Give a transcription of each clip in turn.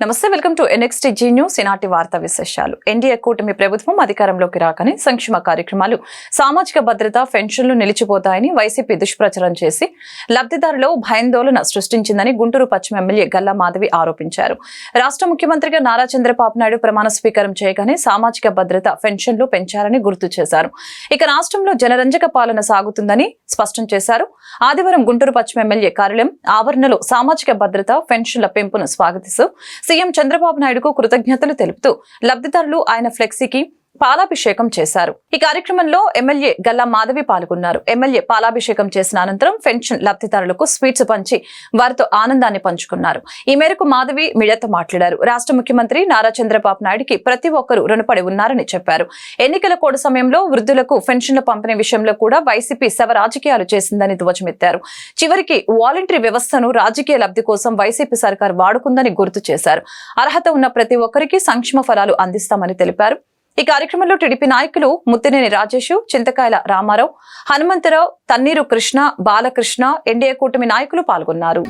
నమస్తే, welcome to NXTG news. ఈనాటి వార్తా విశేషాలు. ఎన్డీఏ కూటమి ప్రభుత్వం అధికారంలోకి రాకని సంక్షేమ కార్యక్రమాలు, సామాజిక భద్రత, పెన్షన్లు నిలిచిపోతాయని వైసీపీ దుష్ప్రచారం చేసి లబ్ధిదారులు భయాందోళన సృష్టించిందని గుంటూరు పశ్చిమ ఎమ్మెల్యే గల్లా మాధవి ఆరోపించారు. రాష్ట్ర ముఖ్యమంత్రిగా నారా చంద్రబాబు నాయుడు ప్రమాణ స్వీకారం చేయగానే సామాజిక భద్రత, పెన్షన్లు పెంచారని గుర్తు చేశారు. ఇక రాష్ట్రంలో జనరంజక పాలన సాగుతుందని స్పష్టం చేశారు. ఆదివారం గుంటూరు పశ్చిమ ఎమ్మెల్యే కార్యాలయం ఆవరణలో సామాజిక భద్రత, పెన్షన్ల పెంపును స్వాగతిస్తూ సీఎం చంద్రబాబు నాయుడుకు కృతజ్ఞతలు తెలుపుతూ లబ్ధిదారులు ఆయన ఫ్లెక్సీకి పాలాభిషేకం చేశారు. ఈ కార్యక్రమంలో ఎమ్మెల్యే గల్లా మాధవి పాల్గొన్నారు. ఎమ్మెల్యే పాలాభిషేకం చేసిన అనంతరం పెన్షన్ లబ్ధిదారులకు స్వీట్స్ పంచి వారితో ఆనందాన్ని పంచుకున్నారు. ఈ మేరకు మాధవి మీడియాతో మాట్లాడారు. రాష్ట్ర ముఖ్యమంత్రి నారా చంద్రబాబు నాయుడుకి ప్రతి ఒక్కరూ రుణపడి ఉన్నారని చెప్పారు. ఎన్నికల కోడ్ సమయంలో వృద్ధులకు పెన్షన్ల పంపిణీ విషయంలో కూడా వైసీపీ శవ రాజకీయాలు చేసిందని ధ్వజమెత్తారు. చివరికి వాలంటరీ వ్యవస్థను రాజకీయ లబ్ధి కోసం వైసీపీ సర్కార్ వాడుకుందని గుర్తు చేశారు. అర్హత ఉన్న ప్రతి ఒక్కరికి సంక్షేమ ఫలాలు అందిస్తామని తెలిపారు. ఈ కార్యక్రమంలో టీడీపీ నాయకులు ముత్తినేని రాజేష్, చింతకాయల రామారావు, హనుమంతరావు, తన్నీరు కృష్ణ, బాలకృష్ణ, ఎన్డీఏ కూటమి నాయకులు పాల్గొన్నారు.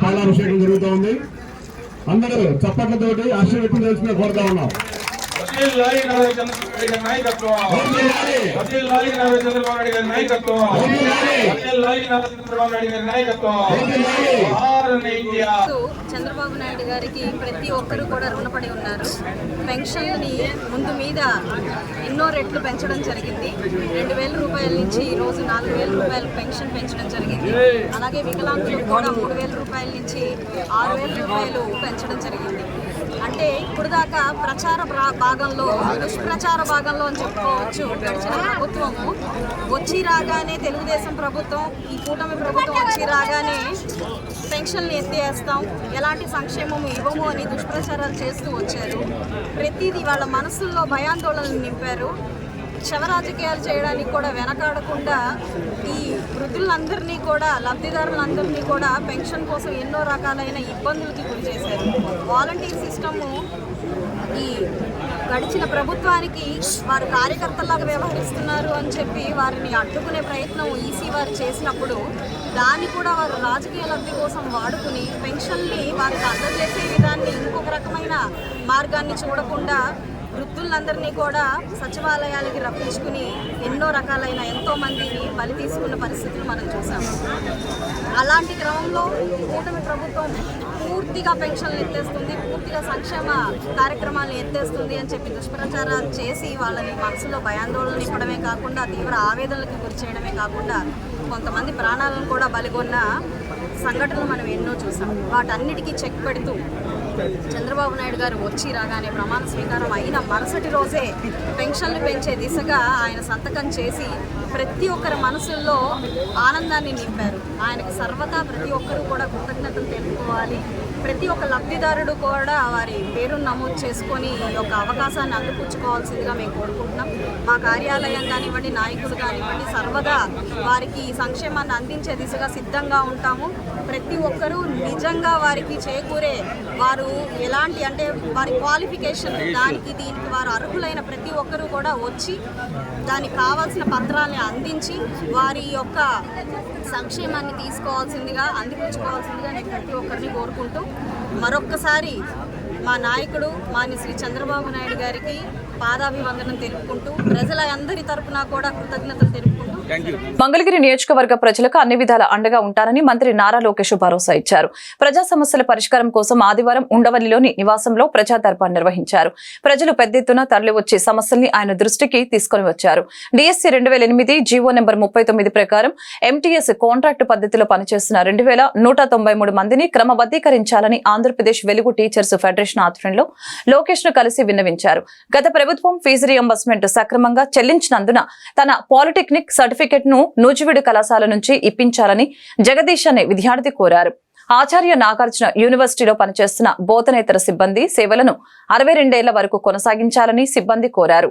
పాలాభిషేకం జరుగుతోంది. అందరూ చప్పట్లతోటి ఆశీర్వదించాల్సిన కోరుతా ఉన్నాం. చంద్రబాబు నాయుడు గారికి ప్రతి ఒక్కరూ కూడా రుణపడి ఉన్నారు. పెన్షన్ని ముందు మీద ఎన్నో రెట్లు పెంచడం జరిగింది. 2,000 రూపాయల నుంచి ఈ రోజు 4,000 రూపాయలు పెన్షన్ పెంచడం జరిగింది. అలాగే వికలాంగులకు కూడా 3,000 రూపాయల నుంచి 6,000 రూపాయలు పెంచడం జరిగింది. అంటే ఇప్పుడు దాకా ప్రచార భాగంలో, దుష్ప్రచార భాగంలో అని చెప్పుకోవచ్చు. గడిచిన ప్రభుత్వము వచ్చి రాగానే, తెలుగుదేశం ప్రభుత్వం, ఈ కూటమి ప్రభుత్వం వచ్చి రాగానే పెన్షన్లు ఎత్తేస్తాం, ఎలాంటి సంక్షేమము ఇవ్వము అని దుష్ప్రచారాలు చేస్తూ వచ్చారు. ప్రతిదీ వాళ్ళ మనసుల్లో భయాందోళనలు నింపారు. శవ రాజకీయాలు చేయడానికి కూడా వెనకాడకుండా ఈ వృద్ధులందరినీ కూడా, లబ్ధిదారులందరినీ కూడా పెన్షన్ కోసం ఎన్నో రకాలైన ఇబ్బందులకి గురి చేశారు. వాలంటీర్ సిస్టము ఈ గడిచిన ప్రభుత్వానికి వారు కార్యకర్తలాగా వ్యవహరిస్తున్నారు అని చెప్పి వారిని అడ్డుకునే ప్రయత్నం ఈసీ వారు చేసినప్పుడు దాన్ని కూడా వారు రాజకీయ లబ్ధి కోసం వాడుకుని పెన్షన్ని వారికి అందజేసే విధాన్ని ఇంకొక రకమైన మార్గాన్ని చూడకుండా వృద్ధులందరినీ కూడా సచివాలయాలకి రప్పించుకుని ఎన్నో రకాలైన ఎంతో మందిని బలి తీసుకున్న పరిస్థితులు మనం చూసాము. అలాంటి క్రమంలో కూటమి ప్రభుత్వం పూర్తిగా పెన్షన్లు ఎత్తేస్తుంది, పూర్తిగా సంక్షేమ కార్యక్రమాలను ఎత్తేస్తుంది అని చెప్పి దుష్ప్రచారాలు చేసి వాళ్ళని మనసులో భయాందోళన ఇవ్వడమే కాకుండా తీవ్ర ఆవేదనలకు గురి చేయడమే కాకుండా కొంతమంది ప్రాణాలను కూడా బలిగొన్న సంఘటనలు మనం ఎన్నో చూసాం. వాటన్నిటికీ చెక్ పెడుతూ చంద్రబాబు నాయుడు గారు వచ్చి రాగానే ప్రమాణ స్వీకారం అయిన మరుసటి రోజే పెన్షన్లు పెంచే దిశగా ఆయన సంతకం చేసి ప్రతి ఒక్కరి మనసుల్లో ఆనందాన్ని నింపారు. ఆయనకు సర్వదా ప్రతి ఒక్కరూ కూడా కృతజ్ఞతలు తెలుపుకోవాలి. ప్రతి ఒక్క లబ్ధిదారుడు కూడా వారి పేరును నమోదు చేసుకొని ఈ యొక్క అవకాశాన్ని అందిపుచ్చుకోవాల్సిందిగా మేము కోరుకుంటున్నాం. మా కార్యాలయం కానివ్వండి, నాయకులు కానివ్వండి, సర్వదా వారికి సంక్షేమాన్ని అందించే దిశగా సిద్ధంగా ఉంటాము. ప్రతి ఒక్కరూ నిజంగా వారికి చేకూరే, వారు ఎలాంటి అంటే వారి క్వాలిఫికేషన్ దానికి దీనికి వారు అర్హులైన ప్రతి ఒక్కరూ కూడా వచ్చి దానికి కావాల్సిన పత్రాలని అందించి వారి యొక్క సంక్షేమాన్ని తీసుకోవాల్సిందిగా, అందిపుచ్చుకోవాల్సిందిగా నేను ప్రతి ఒక్కరిని కోరుకుంటూ మరొక్కసారి మా నాయకుడు మాన్య శ్రీ చంద్రబాబు నాయుడు గారికి పాదాభివందనం తెలుపుకుంటూ ప్రజల అందరి తరపున కూడా కృతజ్ఞతలు తెలుపుకుంటూ మంగళగిరి నియోజకవర్గ ప్రజలకు అన్ని విధాల అండగా ఉంటారని మంత్రి నారా లోకేష్ భరోసా ఇచ్చారు. ప్రజా సమస్యల పరిష్కారం కోసం ఆదివారం ఉండవల్లిలోని నివాసంలో ప్రజా దర్బార్ నిర్వహించారు. ప్రజలు పెద్ద ఎత్తున తరలివచ్చి సమస్యల్ని ఆయన దృష్టికి తీసుకుని వచ్చారు. డిఎస్సీ 2008 జీవో నెంబర్ 39 ప్రకారం ఎంటీఎస్ కాంట్రాక్టు పద్ధతిలో పనిచేస్తున్న 2,193 మందిని క్రమబద్ధీకరించాలని ఆంధ్రప్రదేశ్ వెలుగు టీచర్స్ ఫెడరేషన్ ఆధ్వర్యంలో లోకేష్ ను కలిసి విన్నవించారు. గత ప్రభుత్వం ఫీజు రియంబర్స్మెంట్ సక్రమంగా చెల్లించినందున తన పాలిటెక్నిక్ సర్టిఫికెట్ ను నూజివీడు కళాశాల నుంచి ఇప్పించాలని జగదీష్ అనే విద్యార్థి కోరారు. ఆచార్య నాగార్జున యూనివర్సిటీలో పనిచేస్తున్న బోధనేతర సిబ్బంది సేవలను 62 ఏళ్ల వరకు కొనసాగించాలని సిబ్బంది కోరారు.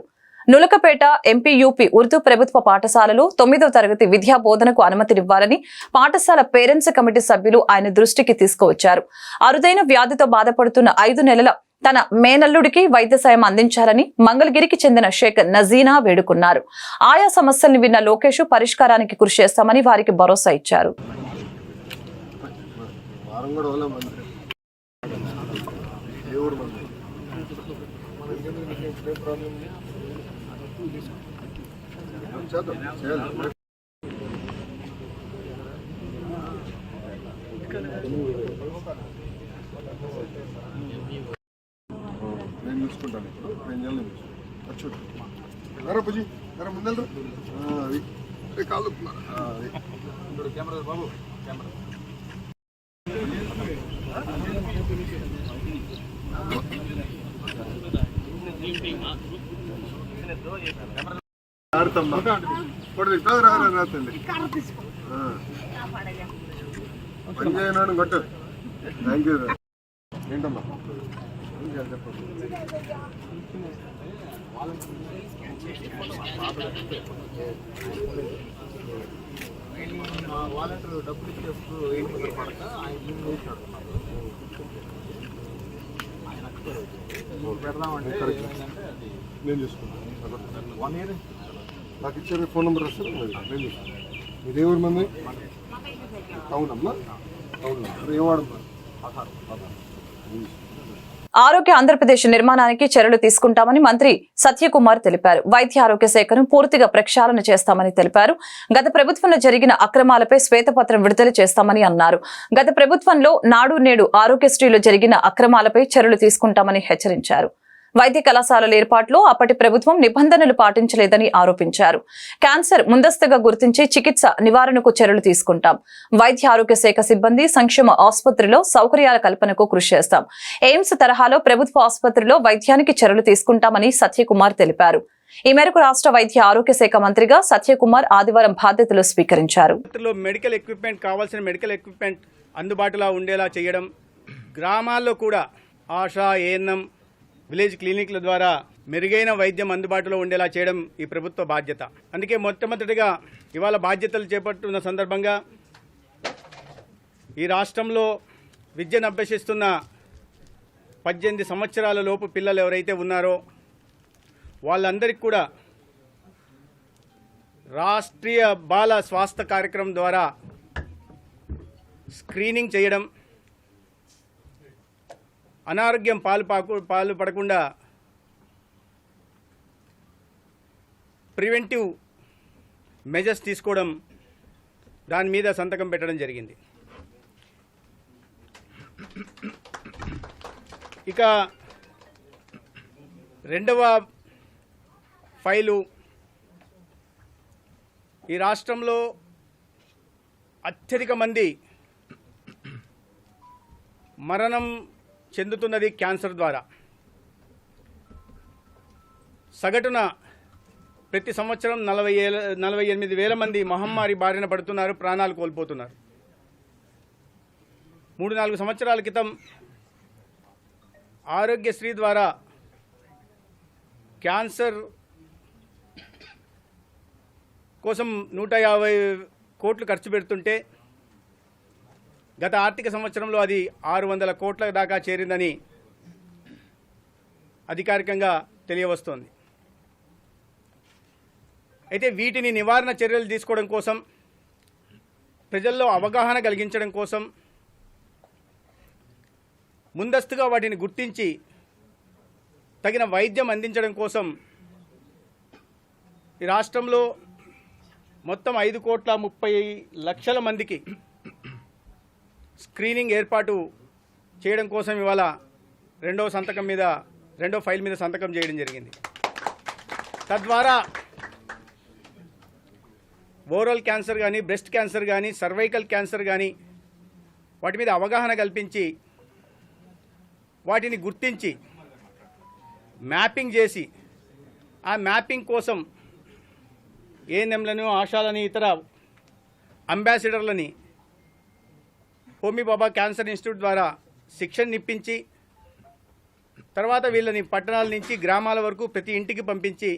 నులకపేట ఎంపీయూపీ ఉర్దూ ప్రభుత్వ పాఠశాలలో 9వ తరగతి విద్యా బోధనకు అనుమతినివ్వాలని పాఠశాల పేరెంట్స్ కమిటీ సభ్యులు ఆయన దృష్టికి తీసుకువచ్చారు. అరుదైన వ్యాధితో బాధపడుతున్న 5 నెలల తన మేనల్లుడికి వైద్య సాయం అందించాలని మంగళగిరికి చెందిన షేక్ నజీనా వేడుకున్నారు. ఆయా సమస్యల్ని విన్న లోకేష్ పరిష్కారానికి కృషి చేస్తామని వారికి భరోసా ఇచ్చారు. నేను చూసుకుంటాను. ఇప్పుడు బుజీ ముందర కాళ్ళు కెమెరా బాబు కెమెరా ఆడతామ్మా రాతండి పని చేయను కొట్టు. Thank you. ఏంటమ్మా వాలంటీర్ డబ్బులు ఇచ్చేస్తూ నేను చూసుకుంటాను. 1 year నాకు ఇచ్చారు ఫోన్ నెంబర్ వస్తారు. నేను చూసుకుంటాను. మీరు ఏ ఊరు మంది? అవునమ్మా అవును. ఏ వాడమ్మా? ఆరోగ్య ఆంధ్రప్రదేశ్ నిర్మాణానికి చర్యలు తీసుకుంటామని మంత్రి సత్యకుమార్ తెలిపారు. వైద్య ఆరోగ్య శాఖను పూర్తిగా ప్రక్షాళన చేస్తామని తెలిపారు. గత ప్రభుత్వంలో జరిగిన అక్రమాలపై శ్వేతపత్రం విడుదల చేస్తామని అన్నారు. గత ప్రభుత్వంలో నాడు నేడు ఆరోగ్యశ్రీలో జరిగిన అక్రమాలపై చర్యలు తీసుకుంటామని హెచ్చరించారు. వైద్య కళాశాలల ఏర్పాటులో అప్పటి ప్రభుత్వం నిబంధనలు పాటించలేదని ఆరోపించారు. క్యాన్సర్ ముందస్తుగా గుర్తించి చికిత్స నివారణకు చర్యలు తీసుకుంటాం. వైద్య ఆరోగ్య శాఖ సిబ్బంది సంక్షేమ ఆసుపత్రిలో సౌకర్యాల కల్పనకు కృషి చేస్తాం. ఎయిమ్స్ తరహాలో ప్రభుత్వ ఆసుపత్రిలో వైద్యానికి చర్యలు తీసుకుంటామని సత్యకుమార్ తెలిపారు. ఈ మేరకు రాష్ట్ర వైద్య ఆరోగ్య శాఖ మంత్రిగా సత్యకుమార్ ఆదివారం బాధ్యతలు స్వీకరించారు. మెడికల్ ఎక్విప్మెంట్ కావాల్సిన మెడికల్ ఎక్విప్మెంట్ అందుబాటులో ఉండేలా చేయడం, గ్రామాల్లో కూడా ఆశా, ఏఎన్ఎం, విలేజ్ క్లినిక్ల ద్వారా మెరుగైన వైద్యం అందుబాటులో ఉండేలా చేయడం ఈ ప్రభుత్వ బాధ్యత. అందుకే మొట్టమొదటిగా ఇవాళ బాధ్యతలు చేపట్టున్న సందర్భంగా ఈ రాష్ట్రంలో విద్యను అభ్యసిస్తున్న 18 సంవత్సరాల లోపు పిల్లలు ఎవరైతే ఉన్నారో వాళ్ళందరికీ కూడా రాష్ట్రీయ బాల స్వాస్థ్య కార్యక్రమం ద్వారా స్క్రీనింగ్ చేయడం, అనారోగ్యం పాలు పడకుండా ప్రివెంటివ్ మెజర్స్ తీసుకోవడం, దాని మీద సంతకం పెట్టడం జరిగింది. ఇక రెండవ ఫైలు, ఈ రాష్ట్రంలో అత్యధిక మంది మరణం చెందుతున్నది క్యాన్సర్ ద్వారా. సగటున ప్రతి సంవత్సరం 48,000 మంది మహమ్మారి బారిన పడుతున్నారు, ప్రాణాలు కోల్పోతున్నారు. 3-4 సంవత్సరాల క్రితం ఆరోగ్యశ్రీ ద్వారా క్యాన్సర్ కోసం 150 కోట్లు ఖర్చు పెడుతుంటే గత ఆర్థిక సంవత్సరంలో అది 600 కోట్ల దాకా చేరిందని అధికారికంగా తెలియవస్తోంది. అయితే వీటిని నివారణ చర్యలు తీసుకోవడం కోసం, ప్రజల్లో అవగాహన కలిగించడం కోసం, ముందస్తుగా వాటిని గుర్తించి తగిన వైద్యం అందించడం కోసం ఈ రాష్ట్రంలో మొత్తం 5,30,00,000 మందికి స్క్రీనింగ్ ఏర్పాటు చేయడం కోసం ఇవాళ రెండో ఫైల్ మీద సంతకం చేయడం జరిగింది. తద్వారా ఓరల్ క్యాన్సర్ కానీ, బ్రెస్ట్ క్యాన్సర్ కానీ, సర్వైకల్ క్యాన్సర్ కానీ వాటి మీద అవగాహన కల్పించి వాటిని గుర్తించి మ్యాపింగ్ చేసి, ఆ మ్యాపింగ్ కోసం ఏఎన్ఎంలను, ఆశాలని, ఇతర అంబాసిడర్లని హోమీ బాబా క్యాన్సర్ ఇన్స్టిట్యూట్ ద్వారా శిక్షణ ఇప్పించి, తర్వాత వీళ్ళని పట్టణాల నుంచి గ్రామాల వరకు ప్రతి ఇంటికి పంపించి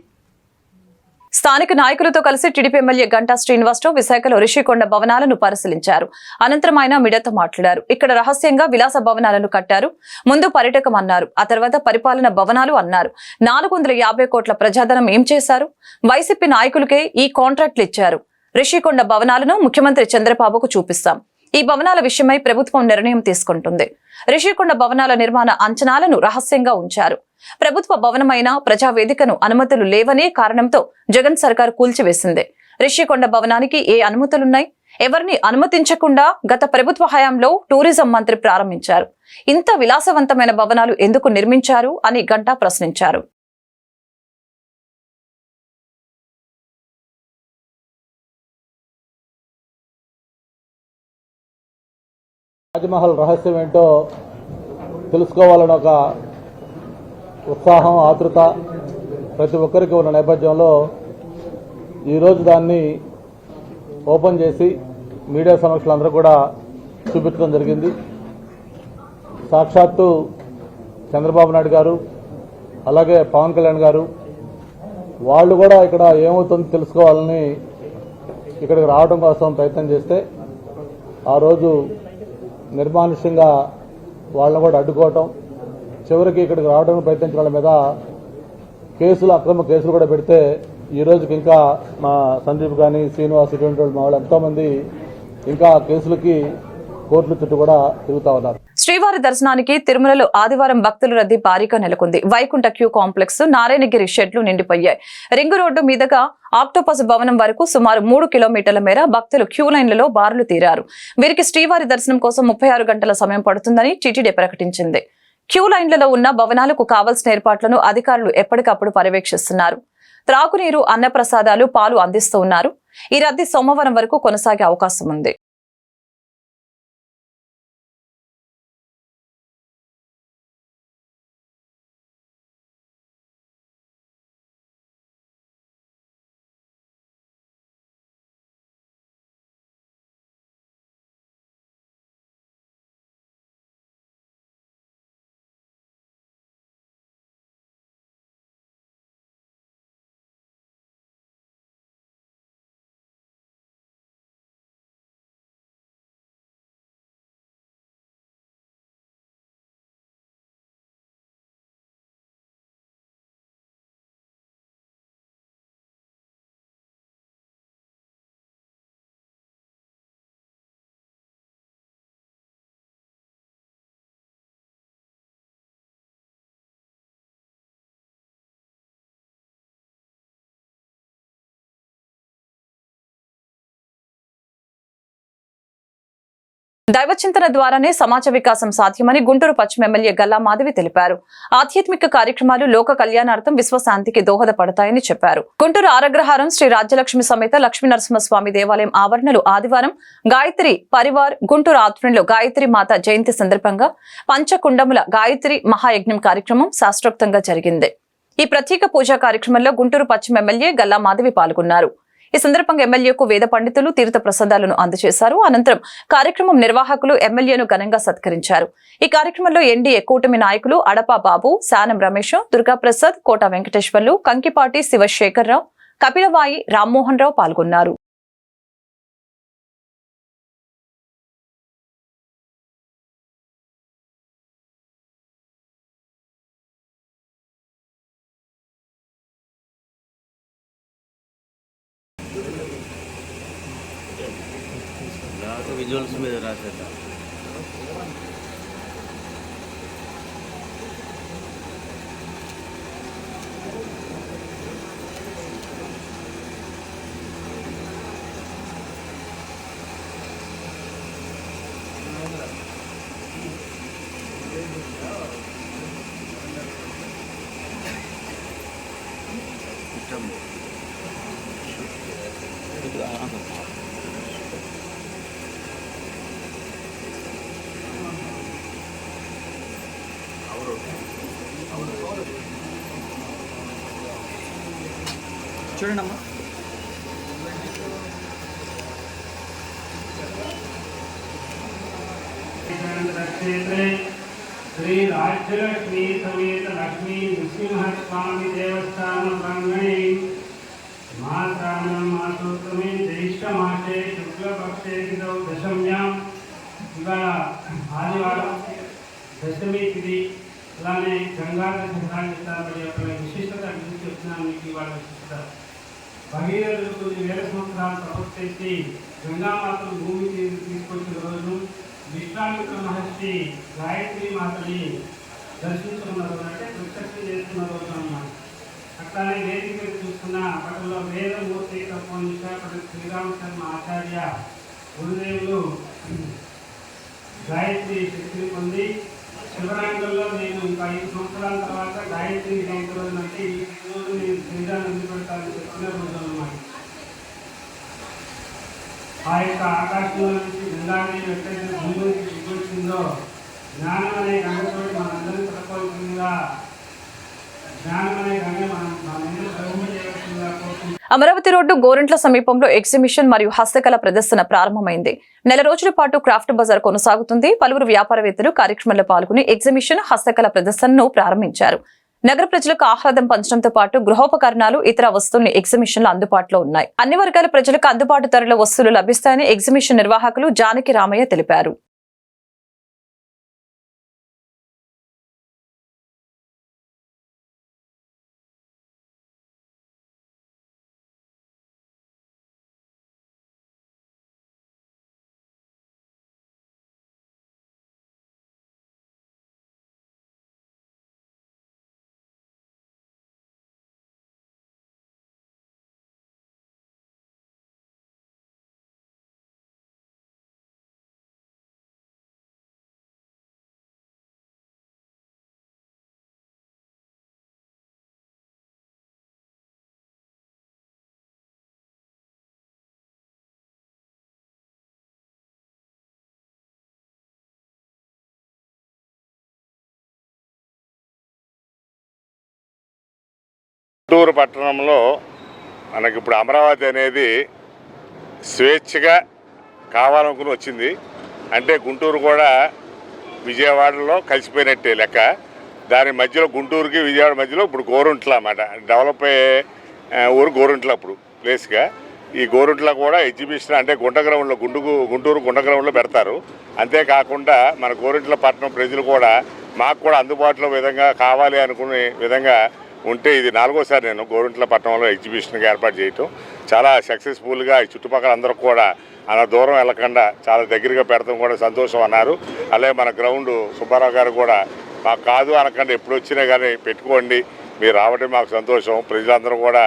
స్థానిక నాయకులతో కలిసి టీడీపీ ఎమ్మెల్యే గంటా శ్రీనివాసరావు విశాఖలో రిషికొండ భవనాలను పరిశీలించారు. అనంతరం ఆయన మీడియాతో మాట్లాడారు. ఇక్కడ రహస్యంగా విలాస భవనాలను కట్టారు. ముందు పర్యాటకం అన్నారు, ఆ తర్వాత పరిపాలన భవనాలు అన్నారు. 450 కోట్ల ప్రజాధనం ఏం చేశారు? వైసీపీ నాయకులకే ఈ కాంట్రాక్టులు ఇచ్చారు. రిషికొండ భవనాలను ముఖ్యమంత్రి చంద్రబాబుకు చూపిస్తాం. ఈ భవనాల విషయమై ప్రభుత్వం నిర్ణయం తీసుకుంటుంది. రిషికొండ భవనాల నిర్మాణ అంచనాలను రహస్యంగా ఉంచారు. ప్రభుత్వ భవనమైన ప్రజావేదికను అనుమతులు లేవనే కారణంతో జగన్ సర్కార్ కూల్చివేసింది. రిషికొండ భవనానికి ఏ అనుమతులున్నాయి? ఎవరిని అనుమతించకుండా గత ప్రభుత్వ హయాంలో టూరిజం మంత్రి ప్రారంభించారు. ఇంత విలాసవంతమైన భవనాలు ఎందుకు నిర్మించారు అని గంటా ప్రశ్నించారు. తాజ్మహల్ రహస్యం ఏంటో తెలుసుకోవాలని ఒక ఉత్సాహం, ఆతృత ప్రతి ఒక్కరికి ఉన్న నేపథ్యంలో ఈరోజు దాన్ని ఓపెన్ చేసి మీడియా సమక్షంలో అందరూ కూడా చూపించడం జరిగింది. సాక్షాత్తు చంద్రబాబు నాయుడు గారు, అలాగే పవన్ కళ్యాణ్ గారు వాళ్ళు కూడా ఇక్కడ ఏమవుతుందో తెలుసుకోవాలని ఇక్కడికి రావడం కోసం ప్రయత్నం చేస్తే ఆ రోజు నిర్మానుష్యంగా వాళ్ళని కూడా అడ్డుకోవటం, చివరికి ఇక్కడికి రావడానికి ప్రయత్నించిన వాళ్ళ మీద అక్రమ కేసులు కూడా పెడితే ఈ రోజుకి ఇంకా మా సందీప్ కానీ, శ్రీనివాస్ ఇటువంటి వాళ్ళు మా వాళ్ళు ఎంతోమంది ఇంకా కేసులకి కోర్టుల చుట్టూ కూడా తిరుగుతా ఉన్నారు. శ్రీవారి దర్శనానికి తిరుమలలో ఆదివారం భక్తుల రద్దీ భారీగా నెలకొంది. వైకుంఠ క్యూ కాంప్లెక్స్, నారాయణగిరి షెడ్లు నిండిపోయాయి. రింగు రోడ్డు మీదుగా ఆక్టోపస్ భవనం వరకు సుమారు 3 కిలోమీటర్ల మేర భక్తులు క్యూ లైన్లలో బారులు తీరారు. వీరికి శ్రీవారి దర్శనం కోసం 36 గంటల సమయం పడుతుందని టీటీడీ ప్రకటించింది. క్యూ లైన్లలో ఉన్న భవనాలకు కావాల్సిన ఏర్పాట్లను అధికారులు ఎప్పటికప్పుడు పర్యవేక్షిస్తున్నారు. త్రాగునీరు, అన్నప్రసాదాలు, పాలు అందిస్తూ ఉన్నారు. ఈ రద్దీ సోమవారం వరకు కొనసాగే అవకాశం ఉంది. దైవచింతన ద్వారానే సమాజ వికాసం సాధ్యమని గుంటూరు పశ్చిమ ఎమ్మెల్యే గల్లా మాధవి తెలిపారు. ఆధ్యాత్మిక కార్యక్రమాలు లోక కళ్యాణార్థం విశ్వశాంతికి దోహదపడతాయని చెప్పారు. గుంటూరు ఆరగ్రహారం శ్రీ రాజ్యలక్ష్మి సమేత లక్ష్మీనరసింహస్వామి దేవాలయం ఆవరణలో ఆదివారం గాయత్రి పరివార్ గుంటూరు ఆధ్వర్యంలో గాయత్రి మాత జయంతి సందర్భంగా పంచకుండముల గాయత్రి మహాయజ్ఞం కార్యక్రమం శాస్త్రోక్తంగా జరిగింది. ఈ ప్రత్యేక పూజా కార్యక్రమంలో గుంటూరు పశ్చిమ ఎమ్మెల్యే గల్లా మాధవి పాల్గొన్నారు. ఈ సందర్భంగా ఎమ్మెల్యేకు వేద పండితులు తీర్థ ప్రసాదాలను అందజేశారు. అనంతరం కార్యక్రమం నిర్వాహకులు ఎమ్మెల్యేను ఘనంగా సత్కరించారు. ఈ కార్యక్రమంలో ఎన్డీఏ కూటమి నాయకులు అడపా బాబు, శానం రమేష్, దుర్గాప్రసాద్, కోట వెంకటేశ్వర్లు, కంకిపాటి శివశేఖర్రావు, కపిలవాయి రామ్మోహన్ రావు పాల్గొన్నారు. విజువల్స్ మీద రాసేద్దాం. చూడండి అమ్మా. శ్రీ రాజ్యలక్ష్మీ సమేత లక్ష్మీ నృసింహస్వామి దేవస్థాన ప్రాంగణే మాసానం మాసోత్తమే జ్యేష్ఠమాసే శుక్లపక్షే తిథౌ దశమ్యాం. ఇవాళ ఆదివారం దశమి తిథి. అలానే గంగా దశమి యొక్క విశిష్టత గురించి చెప్తున్నాను మీకు. ఇవాళ విశిష్టత భగీరథుడు కొన్ని వేల సంవత్సరాలు తపస్సు చేసి గంగామాతను భూమికి తీసుకొచ్చిన రోజు, విశ్వామిత్ర మహర్షి గాయత్రి మాతని దర్శించుకున్న రోజు, అంటే ప్రత్యక్షం చేసుకున్న రోజు అన్నమాట. అట్లానే వేదిక మీద చూస్తున్న అప్పట్లో వేదమూర్తి తత్వనిష్ట శ్రీరామచంద్ర ఆచార్య గురుదేవులు గాయత్రి శక్తిని పొంది శివరాంగంలో నేను ఇంకా 5 సంవత్సరాల తర్వాత గాయత్రి అంటే ఈ రోజు నేను శ్రీరాన్ని వదిలిపెడతానని చెప్పిన రోజు అన్నమాట. ఆ యొక్క ఆకాశంలో నుంచి గంగాని ఎక్కడైతే భూమికి దిగొచ్చిందో జ్ఞానం అనే గంగతో మనందరినీ ప్రకోల్సిందిగా జ్ఞానం అనే గంగ మనం ప్రవహింప చేయవలసిందిగా కోరుకుంటున్నాం. అమరావతి రోడ్డు గోరంట్ల సమీపంలో ఎగ్జిబిషన్ మరియు హస్తకళ ప్రదర్శన ప్రారంభమైంది. నెల రోజుల పాటు క్రాఫ్ట్ బజార్ కొనసాగుతుంది. పలువురు వ్యాపారవేత్తలు కార్యక్రమంలో పాల్గొని ఎగ్జిబిషన్, హస్తకళ ప్రదర్శనను ప్రారంభించారు. నగర ప్రజలకు ఆహ్లాదం పంచడంతో పాటు గృహోపకరణాలు, ఇతర వస్తువులు ఎగ్జిబిషన్లో అందుబాటులో ఉన్నాయి. అన్ని వర్గాల ప్రజలకు అందుబాటు ధరల వస్తువులు లభిస్తాయని ఎగ్జిబిషన్ నిర్వాహకులు జానకి రామయ్య తెలిపారు. గుంటూరు పట్టణంలో మనకి ఇప్పుడు అమరావతి అనేది స్వేచ్ఛగా కావాలనుకుని వచ్చింది. అంటే గుంటూరు కూడా విజయవాడలో కలిసిపోయినట్టే లెక్క. దాని మధ్యలో గుంటూరుకి విజయవాడ మధ్యలో ఇప్పుడు గోరుంట్ల అన్నమాట. డెవలప్ అయ్యే ఊరు గోరుంట్ల అప్పుడు ప్లేస్గా. ఈ గోరుంట్ల కూడా ఎగ్జిబిషన్ అంటే గుంటూరు గుంట గ్రౌండ్లో పెడతారు. అంతేకాకుండా మన గోరుంట్ల పట్టణం ప్రజలు కూడా మాకు కూడా అందుబాటులో విధంగా కావాలి అనుకునే విధంగా ఉంటే ఇది 4వసారి నేను గోరుంట్ల పట్టణంలో ఎగ్జిబిషన్కి ఏర్పాటు చేయటం. చాలా సక్సెస్ఫుల్గా ఈ చుట్టుపక్కల అందరూ కూడా అలా దూరం వెళ్ళకుండా చాలా దగ్గరగా పెడతాం కూడా సంతోషం అన్నారు. అలాగే మన గ్రౌండ్ సుబ్బారావు గారు కూడా మాకు కాదు అనకుండా ఎప్పుడు వచ్చినా కానీ పెట్టుకోండి, మీరు రావడం మాకు సంతోషం. ప్రజలందరూ కూడా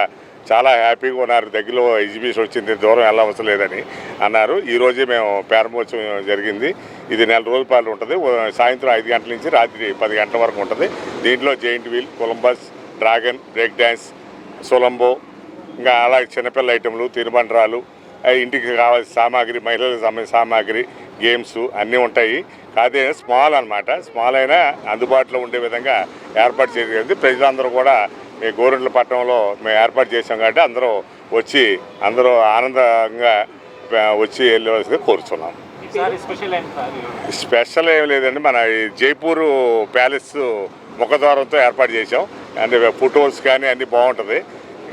చాలా హ్యాపీగా ఉన్నారు. దగ్గరలో ఎగ్జిబిషన్ వచ్చింది, దూరం వెళ్ళవలసిన లేదని అన్నారు. ఈరోజే మేము ప్రారంభోత్సవం జరిగింది. ఇది 4 రోజుల పాటు ఉంటుంది. సాయంత్రం 5 గంటల నుంచి రాత్రి 10 గంటల వరకు ఉంటుంది. దీంట్లో giant wheel, Columbus, dragon, break dance, సొలంబో, ఇంకా అలాగే చిన్నపిల్ల ఐటెంలు, తిరుబండరాలు, ఇంటికి కావాల్సిన సామాగ్రి, మహిళలకు సంబంధించిన సామాగ్రి, గేమ్స్ అన్నీ ఉంటాయి. కాదే స్మాల్ అన్నమాట. స్మాల్ అయినా అందుబాటులో ఉండే విధంగా ఏర్పాటు చేయగలిగింది. ప్రజలందరూ కూడా మీ గోరుంట్ల పట్టణంలో మేము ఏర్పాటు చేసాం కాబట్టి అందరూ ఆనందంగా వచ్చి వెళ్ళవలసిందిగా కోరుతున్నాం. స్పెషల్ ఏం లేదండి, మన జైపూర్ ప్యాలెస్ ముఖద్వారంతో ఏర్పాటు చేసాం. అంటే ఫుట్ హోల్స్ కానీ అన్నీ బాగుంటుంది.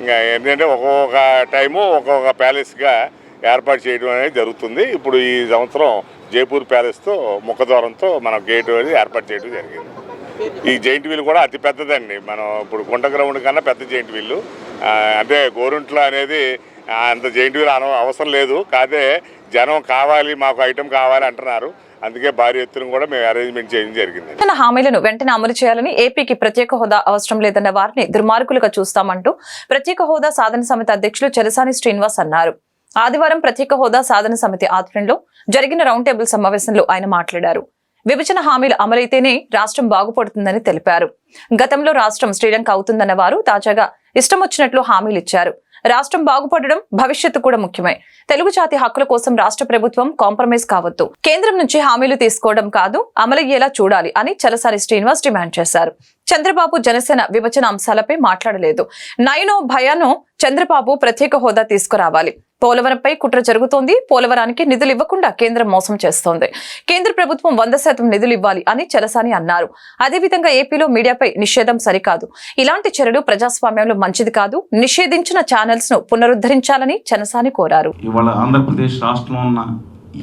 ఇంకా ఏంటంటే ఒక్కొక్క టైము ఒక్కొక్క ప్యాలెస్గా ఏర్పాటు చేయడం అనేది జరుగుతుంది. ఇప్పుడు ఈ సంవత్సరం జైపూర్ ప్యాలెస్తో ముఖద్వారంతో మనం గేట్ అనేది ఏర్పాటు చేయడం జరిగింది. ఈ జెయింట్ వీల్ కూడా అతి పెద్దదండి. మనం ఇప్పుడు గుంట గ్రౌండ్ కన్నా పెద్ద జెయింట్ వీల్. అంటే గోరుంట్ల అనేది అంత జెయింట్ వీల్ అవసరం లేదు. కాదే జనం కావాలి, మాకు ఐటెం కావాలి అంటున్నారు. అందుకే భారీ ఎత్తున కూడా మేము అరేంజ్మెంట్ చేయడం జరిగింది. తన హామీలను వెంటనే అమలు చేయాలని, ఏపీకి ప్రత్యేక హోదా అవసరం లేదన్న వారిని దుర్మార్గులుగా చూస్తామంటూ ప్రత్యేక హోదా సాధన సమితి అధ్యక్షులు చెరసాని శ్రీనివాస్ అన్నారు. ఆదివారం ప్రత్యేక హోదా సాధన సమితి ఆధ్వర్యంలో జరిగిన రౌండ్ టేబుల్ సమావేశంలో ఆయన మాట్లాడారు. విభజన హామీలు అమలైతేనే రాష్ట్రం బాగుపడుతుందని తెలిపారు. గతంలో రాష్ట్రం శ్రీలంక అవుతుందన్న వారు తాజాగా ఇష్టం వచ్చినట్లు హామీలు ఇచ్చారు. రాష్ట్రం బాగుపడడం, భవిష్యత్తు కూడా ముఖ్యమే. తెలుగు జాతి హక్కుల కోసం రాష్ట్ర ప్రభుత్వం కాంప్రమైజ్ కావద్దు. కేంద్రం నుంచి హామీలు తీసుకోవడం కాదు, అమలయ్యేలా చూడాలి అని చలసాని శ్రీనివాస్ డిమాండ్ చేశారు. చంద్రబాబు జనసేన విభజన అంశాలపై మాట్లాడలేదు. నయనో భయానో చంద్రబాబు ప్రత్యేక హోదా తీసుకురావాలి. పోలవరంపై కుట్ర జరుగుతోంది. పోలవరానికి నిధులు ఇవ్వకుండా కేంద్రం మోసం చేస్తోంది. కేంద్ర ప్రభుత్వం 100% నిధులు ఇవ్వాలి అని చలసాని అన్నారు. అదేవిధంగా ఏపీలో మీడియాపై నిషేధం సరికాదు, ఇలాంటి చర్యలు ప్రజాస్వామ్యంలో మంచిది కాదు, నిషేధించిన ఛానల్స్ ను పునరుద్ధరించాలని చలసాని కోరారు. ఇవాళ ఆంధ్రప్రదేశ్ రాష్ట్రంలో ఉన్న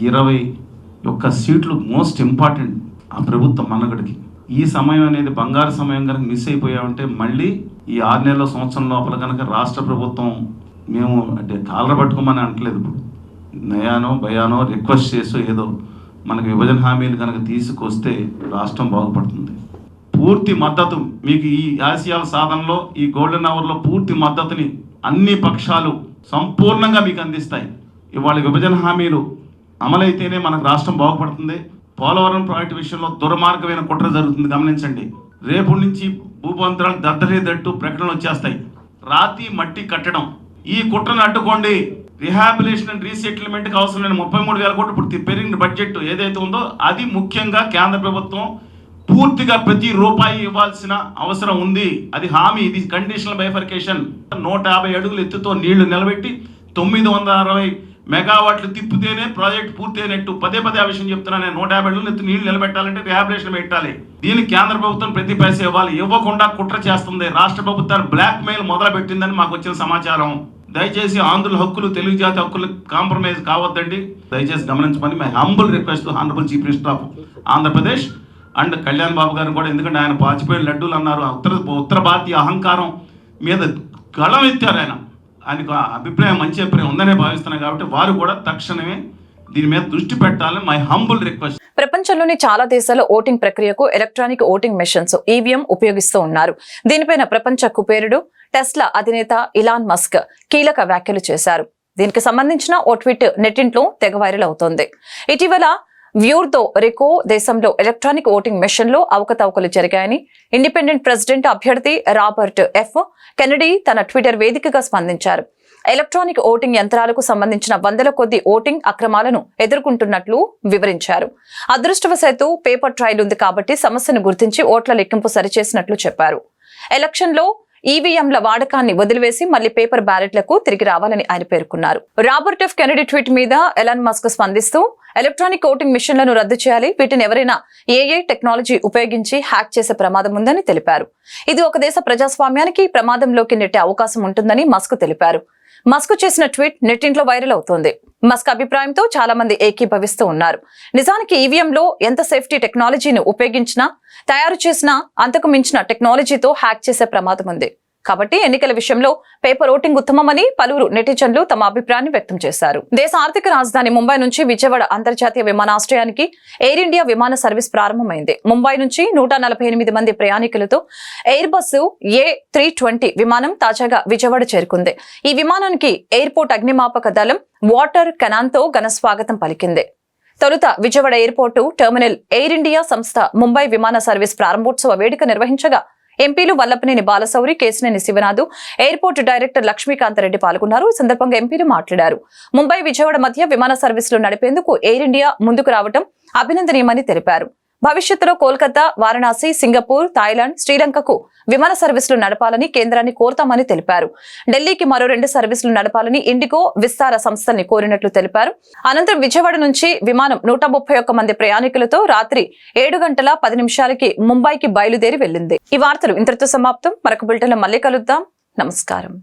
21 సీట్లు మోస్ట్ ఇంపార్టెంట్ ఆ ప్రభుత్వం మనుగడకి. ఈ సమయం అనేది బంగారు సమయం కనుక మిస్ అయిపోయామంటే మళ్ళీ ఈ 6 నెలల సంవత్సరం లోపల కనుక రాష్ట్ర ప్రభుత్వం మేము అంటే కాలర పట్టుకోమని అనట్లేదు, ఇప్పుడు నయానో భయానో రిక్వెస్ట్ చేసో ఏదో మనకు విభజన హామీలు కనుక తీసుకొస్తే రాష్ట్రం బాగుపడుతుంది. పూర్తి మద్దతు మీకు ఈ ఆసియాల సాధనలో ఈ గోల్డెన్ అవర్లో పూర్తి మద్దతుని అన్ని పక్షాలు సంపూర్ణంగా మీకు అందిస్తాయి. ఇవాళ విభజన హామీలు అమలైతేనే మనకు రాష్ట్రం బాగుపడుతుంది. పోలవరం ప్రాజెక్టు విషయంలో దుర్మార్గమైన కుట్ర జరుగుతుంది, గమనించండి. రేపు నుంచి భూపంతరాలు దద్దరేదట్టు ప్రకటనలు వచ్చేస్తాయి. రాతి మట్టి కట్టడం, ఈ కుట్రను అడ్డుకోండి. రిహాబిలేషన్ అండ్ రీసెటిల్మెంట్కి అవసరమైన 33,000 కోట్లు ఇప్పుడు పెరిగిన బడ్జెట్ ఏదైతే ఉందో అది ముఖ్యంగా కేంద్ర ప్రభుత్వం పూర్తిగా ప్రతి రూపాయి ఇవ్వాల్సిన అవసరం ఉంది. అది హామీ, ఇది కండిషనల్ బైఫర్కేషన్. 150 అడుగులు ఎత్తుతో నీళ్లు నిలబెట్టి 960 మెగావాట్లు తిప్పితేనే ప్రాజెక్ట్ పూర్తి అయినట్టు. పదే ఆ విషయం చెప్తున్నా నేను. 150 అడుగులు ఎత్తు నీళ్లు నిలబెట్టాలంటే రిహాబిలేషన్ పెట్టాలి. దీనికి కేంద్ర ప్రభుత్వం ప్రతి పైసా ఇవ్వాలి. ఇవ్వకుండా కుట్ర చేస్తుంది. రాష్ట్ర ప్రభుత్వాన్ని బ్లాక్ మెయిల్ మొదలు పెట్టిందని మాకు వచ్చిన సమాచారం. దయచేసి ఆంధ్రుల హక్కులు, తెలుగు జాతి హక్కులు కాంప్రమైజ్ కావద్దండి. దయచేసి గమనించమని my humble request honourable chief minister of Andhra Pradesh and Kalyan Babu గారిని కూడా. ఎందుకంటే ఆయన పాచిపోయిన లడ్డూలు అన్నారు. ఉత్తర భారతీయ అహంకారం మీద గళం ఎత్తారు ఆయన. ఆయనకు అభిప్రాయం, మంచి అభిప్రాయం ఉందనే భావిస్తున్నాను. కాబట్టి వారు కూడా తక్షణమే దీని మీద దృష్టి పెట్టాలని మై హంబుల్ రిక్వెస్ట్. ప్రపంచంలోని చాలా దేశాల్లో ఓటింగ్ ప్రక్రియకు ఎలక్ట్రానిక్ ఓటింగ్ మెషిన్స్ ఈవీఎం ఉపయోగిస్తూ ఉన్నారు. దీనిపైన ప్రపంచ కుబేరుడు టెస్లా అధినేత ఇలాన్ మస్క్ కీలక వ్యాఖ్యలు చేశారు. దీనికి సంబంధించిన ఓ ట్వీట్ నెట్టింట్లో తెగ వైరల్ అవుతోంది. ఇటీవల వ్యూర్దో రికో దేశంలో ఎలక్ట్రానిక్ ఓటింగ్ మెషిన్ లో అవకతవకలు జరిగాయని ఇండిపెండెంట్ ప్రెసిడెంట్ అభ్యర్థి రాబర్ట్ ఎఫ్ కెనడీ తన ట్విట్టర్ వేదికగా స్పందించారు. ఎలక్ట్రానిక్ ఓటింగ్ యంత్రాలకు సంబంధించిన 100ల కొద్ది ఓటింగ్ అక్రమాలను ఎదుర్కొంటున్నట్లు వివరించారు. అదృష్టవశాత్తు పేపర్ ట్రయల్ ఉంది కాబట్టి సమస్యను గుర్తించి ఓట్ల లెక్కింపు సరిచేసినట్లు చెప్పారు. ఎలక్షన్ లో ఈవీఎంల వాడకాన్ని వదిలివేసి మళ్లీ పేపర్ బ్యాలెట్లకు తిరిగి రావాలని ఆయన పేర్కొన్నారు. రాబర్ట్ ఎఫ్ కెనడీ ట్వీట్ మీద ఎలాన్ మస్క్ స్పందిస్తూ ఎలక్ట్రానిక్ ఓటింగ్ మిషన్లను రద్దు చేయాలి, వీటిని ఎవరైనా ఏఐ టెక్నాలజీ ఉపయోగించి హ్యాక్ చేసే ప్రమాదం ఉందని తెలిపారు. ఇది ఒక దేశ ప్రజాస్వామ్యానికి ప్రమాదంలోకి నెట్టే అవకాశం ఉంటుందని మస్క్ తెలిపారు. మస్క్ చేసిన ట్వీట్ నెట్టింట్లో వైరల్ అవుతోంది. మస్క్ అభిప్రాయంతో చాలా మంది ఏకీభవిస్తూ ఉన్నారు. నిజానికి ఈవీఎంలో ఎంత సేఫ్టీ టెక్నాలజీని ఉపయోగించినా, తయారు చేసినా అంతకు మించిన టెక్నాలజీతో హ్యాక్ చేసే ప్రమాదం ఉంది. కాబట్టి ఎన్నికల విషయంలో పేపర్ ఓటింగ్ ఉత్తమమని పలువురు నెటిజన్లు తమ అభిప్రాయాన్ని వ్యక్తం చేశారు. దేశ ఆర్థిక రాజధాని ముంబై నుంచి విజయవాడ అంతర్జాతీయ విమానాశ్రయానికి ఎయిర్ ఇండియా విమాన సర్వీస్ ప్రారంభమైంది. ముంబై నుంచి 148 మంది ప్రయాణికులతో ఎయిర్ బస్సు A320 విమానం తాజాగా విజయవాడ చేరుకుంది. ఈ విమానానికి ఎయిర్పోర్ట్ అగ్నిమాపక దళం వాటర్ కెనాన్తో ఘన స్వాగతం పలికింది. తొలుత Vijayawada airport terminal air India సంస్థ ముంబై విమాన సర్వీస్ ప్రారంభోత్సవ వేడుక నిర్వహించగా ఎంపీలు వల్లభనేని బాలశౌరి, కేశినేని శివనాథ్, ఎయిర్పోర్ట్ డైరెక్టర్ లక్ష్మీకాంత రెడ్డి పాల్గొన్నారు. ఈ సందర్భంగా ఎంపీలు మాట్లాడారు. ముంబై విజయవాడ మధ్య విమాన సర్వీసులు నడిపేందుకు ఎయిర్ ఇండియా ముందుకు రావడం అభినందనీయమని తెలిపారు. భవిష్యత్తులో కోల్కతా, వారణాసి, సింగపూర్, థాయిలాండ్, శ్రీలంకకు విమాన సర్వీసులు నడపాలని కేంద్రాన్ని కోరతామని తెలిపారు. ఢిల్లీకి మరో 2 సర్వీసులు నడపాలని ఇండిగో, విస్తార సంస్థల్ని కోరినట్లు తెలిపారు. అనంతరం విజయవాడ నుంచి విమానం 131 మంది ప్రయాణికులతో రాత్రి 7:10 ముంబైకి బయలుదేరి వెళ్లింది. ఈ వార్తలు ఇంతటితో సమాప్తం. మరొక బులెటిన్లో మళ్ళీ కలుద్దాం. నమస్కారం.